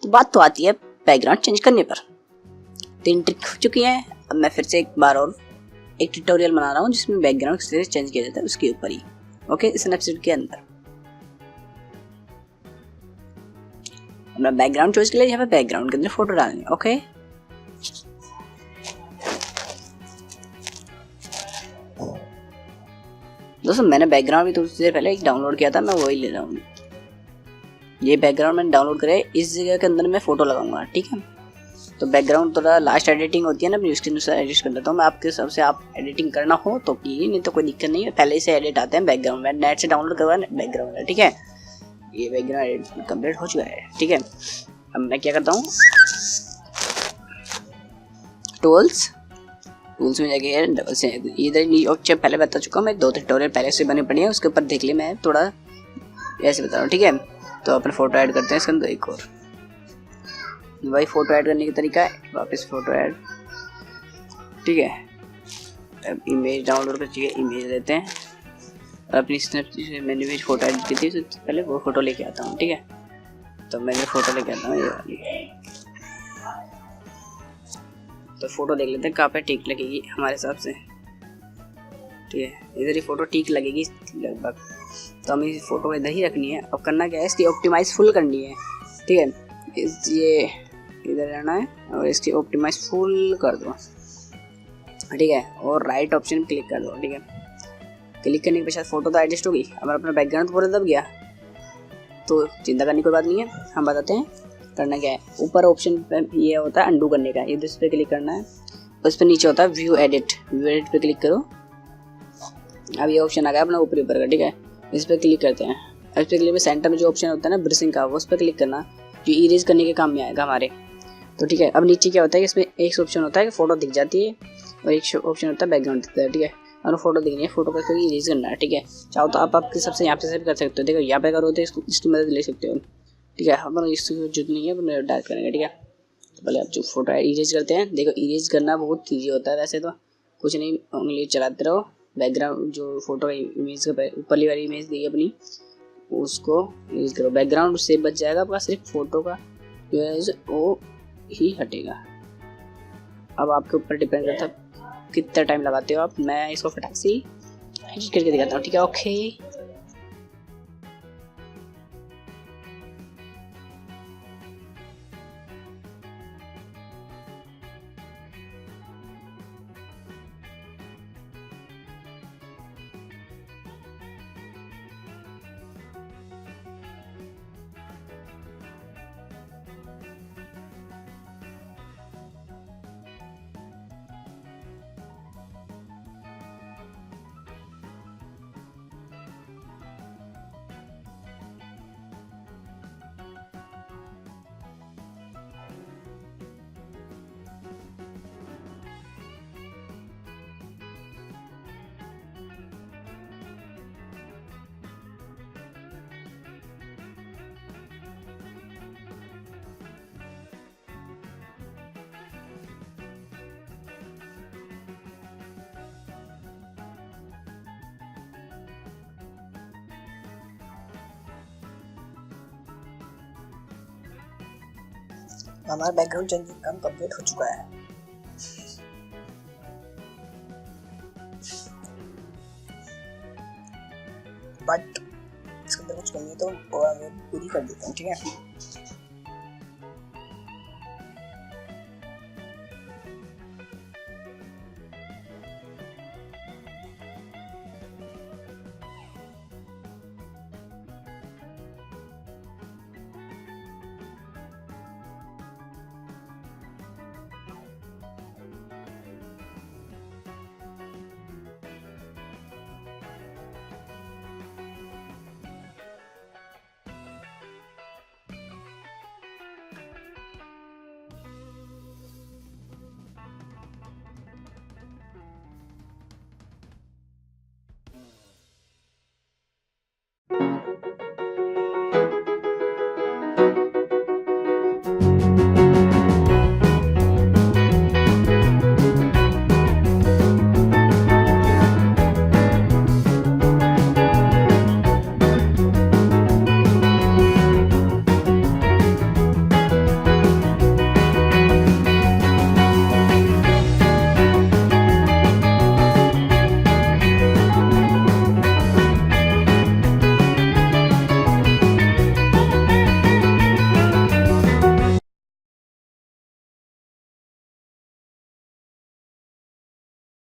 तो बात तो आती है बैकग्राउंड चेंज करने पर। 3 ट्रिक हो चुकी है। अब मैं फिर से एक बार और एक ट्यूटोरियल बना रहा हूँ जिसमें बैकग्राउंड किस तरह से चेंज किया जाता है उसके ऊपर ही। ओके, स्नैपसीड के अंदर अपना बैकग्राउंड चॉइस के लिए यहाँ पे बैकग्राउंड के अंदर फोटो डालनी है। ओके, दोस्तों मैंने बैकग्राउंड भी थोड़ी देर पहले एक डाउनलोड किया था, मैं वही ले रहा हूँ। ये बैकग्राउंड मैंने डाउनलोड करा है, इस जगह के अंदर मैं फोटो लगाऊंगा। ठीक है, तो बैकग्राउंड थोड़ा लास्ट एडिटिंग होती है ना, अपनी उसके अनुसार एडिट कर लेता हूँ मैं। आपके हिसाब से आप एडिटिंग करना हो तो कीजिए, नहीं तो कोई दिक्कत नहीं है। पहले से एडिट आते हैं बैकग्राउंड में, नेट से डाउनलोड करवाया बैकग्राउंड है। ठीक है, ये बैकग्राउंड कंप्लीट हो चुका है। ठीक है, अब मैं क्या करता हूँ, टूल्स में जाके डबल से इधर ऑप्शन पहले बता चुका हूँ मैं, 2 ट्यूटोरियल पहले से बने पड़ी है, उसके ऊपर देख लिए। मैं थोड़ा ऐसे बता रहा हूँ। ठीक है, तो अपने फोटो ऐड करते हैं इसके अंदर। एक और भाई फोटो ऐड करने का तरीका है, वापस फोटो ऐड। ठीक है, अब इमेज डाउनलोड कर चाहिए, इमेज लेते हैं और अपनी स्नैपसीड मैंने भी फोटो ऐड की थी, तो पहले वो फोटो लेके आता हूँ। ठीक है, तो मैंने फोटो लेके आता हूँ ये वाली। तो फोटो देख लेते हैं कहाँ पे ठीक लगेगी हमारे हिसाब से। ठीक है, इधर ही फोटो ठीक लगेगी लगभग, तो हमें इस फोटो को इधर ही रखनी है। अब करना क्या है, इसकी ऑप्टिमाइज फुल करनी है। ठीक है, ये इधर रहना है और इसकी ऑप्टिमाइज फुल कर दो। ठीक है, और राइट ऑप्शन क्लिक कर दो। ठीक है, क्लिक करने के पश्चात फोटो तो एडजस्ट होगी। अब अपना बैकग्राउंड पूरा दब गया तो चिंता करने की कोई बात नहीं है, हम बताते हैं करना क्या है। ऊपर ऑप्शन पे ये होता है अंडू करने का, इस पे क्लिक करना है। उस पर नीचे होता है व्यू एडिट पे क्लिक करो। अब ये ऑप्शन आ गया अपना ऊपर का। ठीक है, इस पर क्लिक करते हैं। इस पर क्लिक में सेंटर में जो ऑप्शन होता है ना ब्रशिंग का, वो उस पर क्लिक करना, जो इरेज करने के काम में आएगा हमारे। तो ठीक है, अब नीचे क्या होता है कि इसमें एक ऑप्शन होता है कि फोटो दिख जाती है और एक ऑप्शन होता है बैकग्राउंड दिखता है। ठीक है, और फोटो दिखनी है, फोटो का इरेज करना है। ठीक है, चाहो तो आप आपके सबसे यहाँ पे से भी कर सकते हो। देखो यहाँ पे करो तो इसकी मदद ले सकते हो। ठीक है, हम इसकी जरूरत नहीं है, अपने डायरेक्ट करेंगे। ठीक है, तो पहले आप जो फोटो इरेज करते हैं, देखो इरेज करना बहुत ईजी होता है वैसे तो, कुछ नहीं, उंगली चलाते रहो। बैकग्राउंड जो फोटो इमेज का ऊपरली वाली इमेज दी अपनी, उसको इरेज करो। बैकग्राउंड से बच जाएगा आपका, सिर्फ फोटो का जो है वो ही हटेगा। अब आपके ऊपर डिपेंड करता है कितना टाइम लगाते हो आप। मैं इसको फटाक से एडिट करके दिखाता हूँ। ठीक है, ओके। हमारा बैकग्राउंड चेंजिंग काम कंप्लीट हो चुका है। बट इसके अंदर कुछ कमी है तो वो मैं पूरी कर देता हूँ। ठीक है,